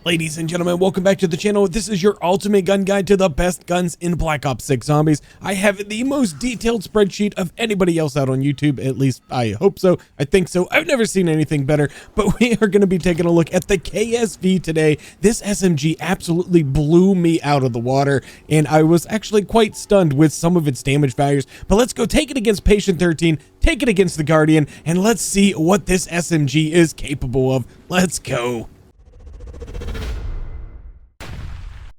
Ladies and gentlemen, welcome back to the channel. This is your ultimate gun guide to the best guns in Black Ops 6 Zombies. I have the most detailed spreadsheet of anybody else out on YouTube, at least I hope so. I think so. I've never seen anything better, but we are going to be taking a look at the KSV today. This SMG absolutely blew me out of the water, and I was actually quite stunned with some of its damage values. But let's go take it against Patient 13, take it against the Guardian, and let's see what this SMG is capable of. Let's go.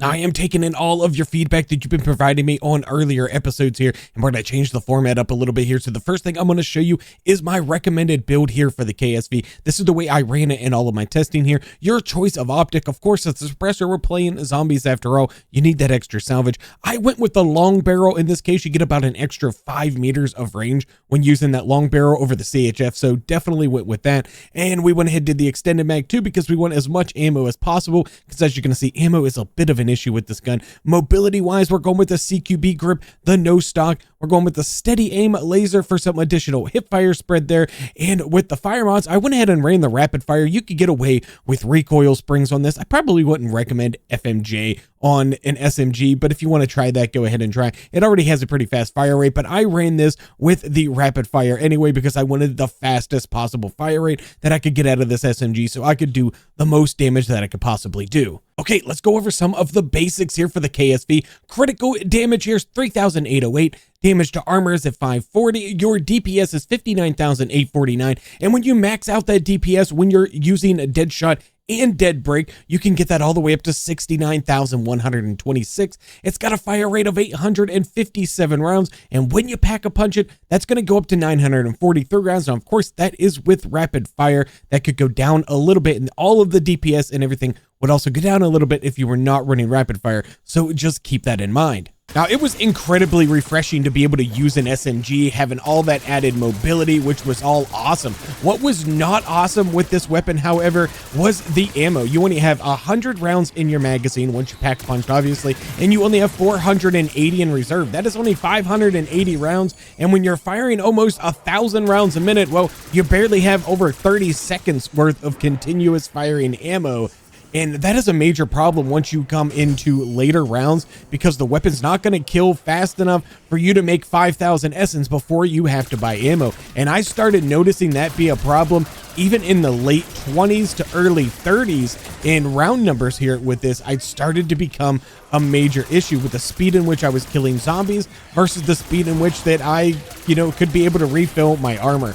Now, I am taking in all of your feedback that you've been providing me on earlier episodes here, and we're going to change the format up a little bit here. So the first thing I'm going to show you is my recommended build here for the KSV. This is the way I ran it in all of my testing here. Your choice of optic, of course, it's a suppressor. We're playing zombies after all. You need that extra salvage. I went with the long barrel. In this case, you get about an extra 5 meters of range when using that long barrel over the CHF, so definitely went with that. And we went ahead and did the extended mag too, because we want as much ammo as possible, because as you're going to see, ammo is a bit of an issue with this gun. Mobility wise, we're going with the CQB grip, the no stock. We're going with the steady aim laser for some additional hip fire spread there. And with the fire mods, I went ahead and ran the rapid fire. You could get away with recoil springs on this. I probably wouldn't recommend FMJ on an SMG, but if you want to try that, go ahead and try. It already has a pretty fast fire rate, but I ran this with the rapid fire anyway because I wanted the fastest possible fire rate that I could get out of this SMG so I could do the most damage that I could possibly do. Okay, let's go over some of the basics here for the KSV. Critical damage here is 3,808. Damage to armor is at 540. Your DPS is 59,849. And when you max out that DPS, when you're using a dead shot and dead break, you can get that all the way up to 69,126. It's got a fire rate of 857 rounds, and when you pack a punch it, that's going to go up to 943 rounds. Now, of course, that is with rapid fire. That could go down a little bit, and all of the DPS and everything would also go down a little bit if you were not running rapid fire, so just keep that in mind. Now, it was incredibly refreshing to be able to use an SMG, having all that added mobility, which was all awesome. What was not awesome with this weapon, however, was the ammo. You only have 100 rounds in your magazine once you pack punched, obviously, and you only have 480 in reserve. That is only 580 rounds, and when you're firing almost 1,000 rounds a minute, well, you barely have over 30 seconds worth of continuous firing ammo. And that is a major problem once you come into later rounds, because the weapon's not going to kill fast enough for you to make 5,000 essence before you have to buy ammo. And I started noticing that be a problem even in the late 20s to early 30s in round numbers here with this. I started to become a major issue with the speed in which I was killing zombies versus the speed in which that I, could be able to refill my armor.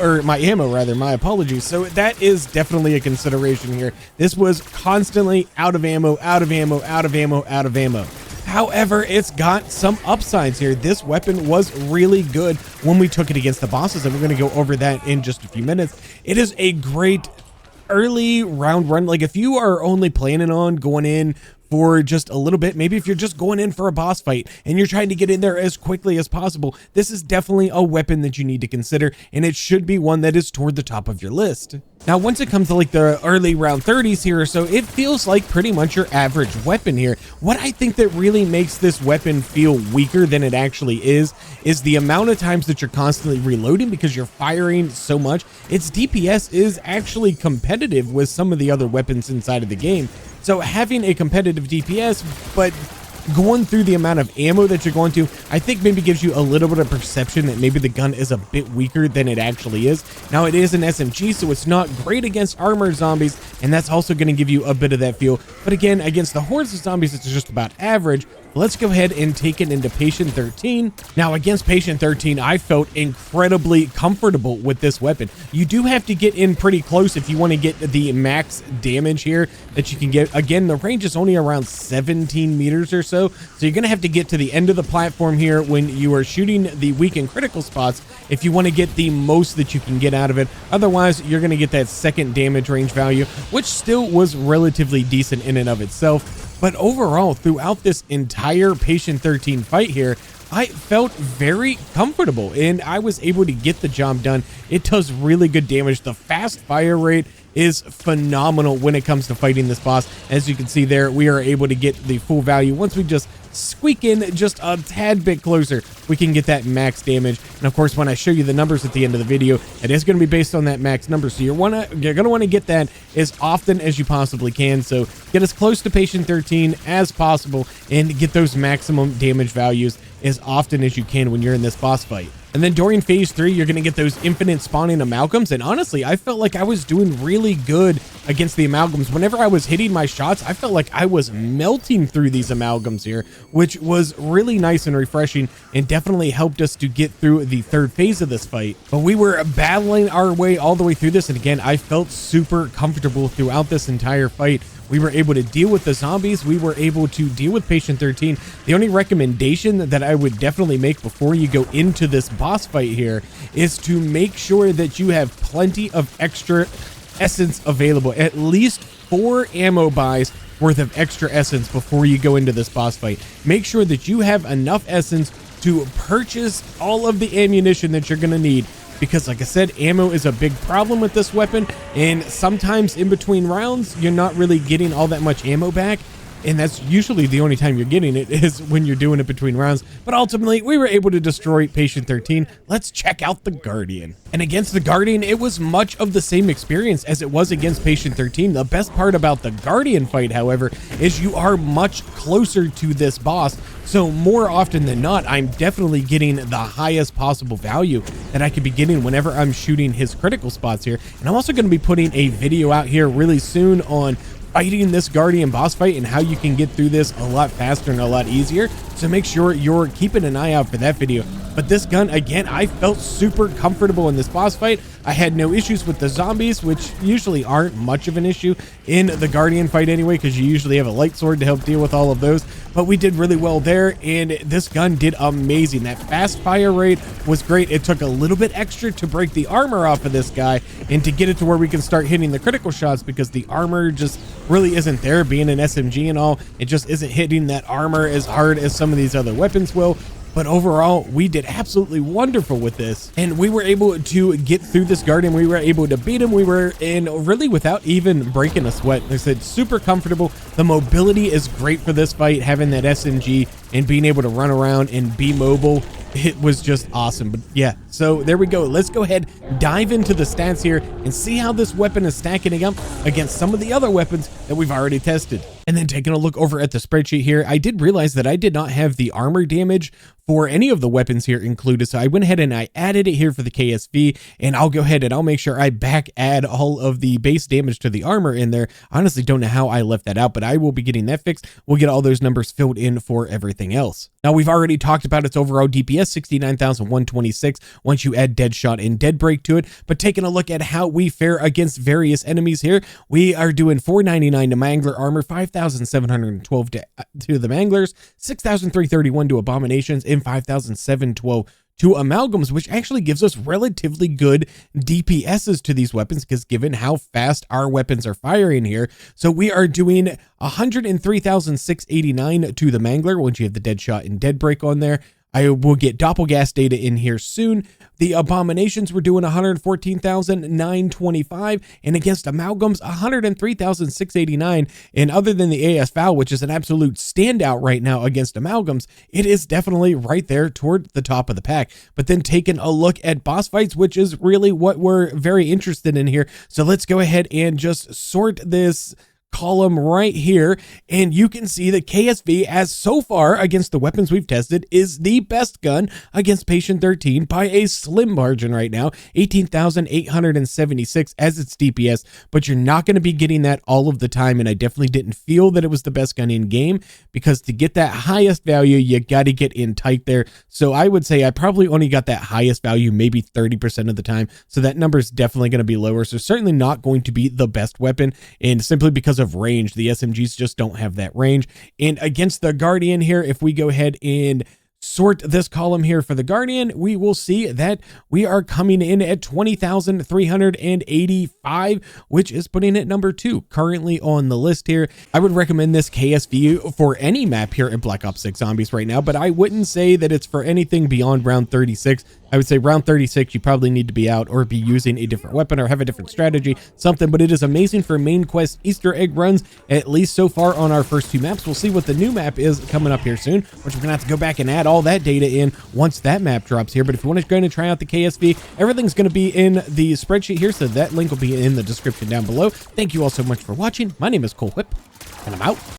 Or my ammo rather, my apologies. So that is definitely a consideration here. This was constantly out of ammo, out of ammo, out of ammo, out of ammo. However, it's got some upsides here. This weapon was really good when we took it against the bosses, and we're going to go over that in just a few minutes. It is a great early round run. Like, if you are only planning on going in for just a little bit, maybe if you're just going in for a boss fight and you're trying to get in there as quickly as possible, this is definitely a weapon that you need to consider, and it should be one that is toward the top of your list. Now, once it comes to like the early round 30s here or so, it feels like pretty much your average weapon here. What I think that really makes this weapon feel weaker than it actually is the amount of times that you're constantly reloading because you're firing so much. Its DPS is actually competitive with some of the other weapons inside of the game. So having a competitive DPS, but going through the amount of ammo that you're going to, I think maybe gives you a little bit of perception that maybe the gun is a bit weaker than it actually is. Now, it is an SMG, so it's not great against armored zombies, and that's also going to give you a bit of that feel. But again, against the hordes of zombies, it's just about average. Let's go ahead and take it into Patient 13. Now, against Patient 13, I felt incredibly comfortable with this weapon. You do have to get in pretty close if you want to get the max damage here that you can get. Again, the range is only around 17 meters or so, so you're going to have to get to the end of the platform here when you are shooting the weak and critical spots if you want to get the most that you can get out of it. Otherwise, you're going to get that second damage range value, which still was relatively decent in and of itself. But overall, throughout this entire Patient 13 fight here, I felt very comfortable and I was able to get the job done. It does really good damage. The fast fire rate is phenomenal when it comes to fighting this boss. As you can see there, we are able to get the full value. Once we just squeak in just a tad bit closer, we can get that max damage. And of course, when I show you the numbers at the end of the video, it is going to be based on that max number. So you're going to want to get that as often as you possibly can. So get as close to patient 13 as possible and get those maximum damage values as often as you can when you're in this boss fight. And then during phase 3, you're going to get those infinite spawning amalgams. And honestly, I felt like I was doing really good against the amalgams. Whenever I was hitting my shots, I felt like I was melting through these amalgams here, which was really nice and refreshing and definitely helped us to get through the 3rd phase of this fight. But we were battling our way all the way through this. And again, I felt super comfortable throughout this entire fight. We were able to deal with the zombies. We were able to deal with patient 13. The only recommendation that I would definitely make before you go into this boss fight here is to make sure that you have plenty of extra essence available. At least 4 ammo buys worth of extra essence before you go into this boss fight. Make sure that you have enough essence to purchase all of the ammunition that you're going to need. Because like I said, ammo is a big problem with this weapon, and sometimes in between rounds, you're not really getting all that much ammo back. And that's usually the only time you're getting it is when you're doing it between rounds. But ultimately, we were able to destroy patient 13. Let's check out the Guardian. And against the Guardian, it was much of the same experience as it was against patient 13. The best part about the Guardian fight, however, is you are much closer to this boss. So more often than not, I'm definitely getting the highest possible value that I could be getting whenever I'm shooting his critical spots here. And I'm also going to be putting a video out here really soon on fighting this Guardian boss fight and how you can get through this a lot faster and a lot easier. So make sure you're keeping an eye out for that video. But this gun, again, I felt super comfortable in this boss fight. I had no issues with the zombies, which usually aren't much of an issue in the Guardian fight anyway, because you usually have a light sword to help deal with all of those. But we did really well there, and this gun did amazing. That fast fire rate was great. It took a little bit extra to break the armor off of this guy and to get it to where we can start hitting the critical shots, because the armor just really isn't there. Being an SMG and all, it just isn't hitting that armor as hard as some of these other weapons will. But overall, we did absolutely wonderful with this. And we were able to get through this Guardian. We were able to beat him. We were in really without even breaking a sweat. Like I said, super comfortable. The mobility is great for this fight, having that SMG and being able to run around and be mobile. It was just awesome. But yeah, so there we go. Let's go ahead, dive into the stats here and see how this weapon is stacking up against some of the other weapons that we've already tested. And then taking a look over at the spreadsheet here, I did realize that I did not have the armor damage for any of the weapons here included. So I went ahead and I added it here for the KSV, and I'll go ahead and I'll make sure I back add all of the base damage to the armor in there. I honestly don't know how I left that out, but I will be getting that fixed. We'll get all those numbers filled in for everything else. Now, we've already talked about its overall DPS, 69,126, once you add Deadshot and Dead Break to it. But taking a look at how we fare against various enemies here, we are doing 499 to Mangler armor, 5,712 to the Manglers, 6,331 to Abominations, and 5,712 to Amalgams, which actually gives us relatively good DPSs to these weapons, because given how fast our weapons are firing here. So we are doing 103,689 to the Mangler once you have the Deadshot and Dead Break on there. I will get Doppelgas data in here soon. The Abominations were doing 114,925, and against Amalgams, 103,689. And other than the AS Val, which is an absolute standout right now against Amalgams, it is definitely right there toward the top of the pack. But then taking a look at boss fights, which is really what we're very interested in here. So let's go ahead and just sort this column right here, and you can see that KSV, as so far against the weapons we've tested, is the best gun against Patient 13 by a slim margin right now, 18,876 as its DPS, but you're not going to be getting that all of the time, and I definitely didn't feel that it was the best gun in game, because to get that highest value, you got to get in tight there. So I would say I probably only got that highest value maybe 30% of the time, so that number is definitely going to be lower. So certainly not going to be the best weapon, and simply because of range, the SMGs just don't have that range. And against the Guardian here, if we go ahead and sort this column here for the Guardian, we will see that we are coming in at 20,385, which is putting it number 2 currently on the list here. I would recommend this KSV for any map here in Black Ops 6 Zombies right now, but I wouldn't say that it's for anything beyond round 36. I would say round 36, you probably need to be out or be using a different weapon or have a different strategy, something, but it is amazing for main quest Easter egg runs, at least so far on our first 2 maps. We'll see what the new map is coming up here soon, which we're gonna have to go back and add all that data in once that map drops here. But if you want to go and try out the KSV, everything's going to be in the spreadsheet here, so that link will be in the description down below. Thank you all so much for watching. My name is Cole Whip, and I'm out.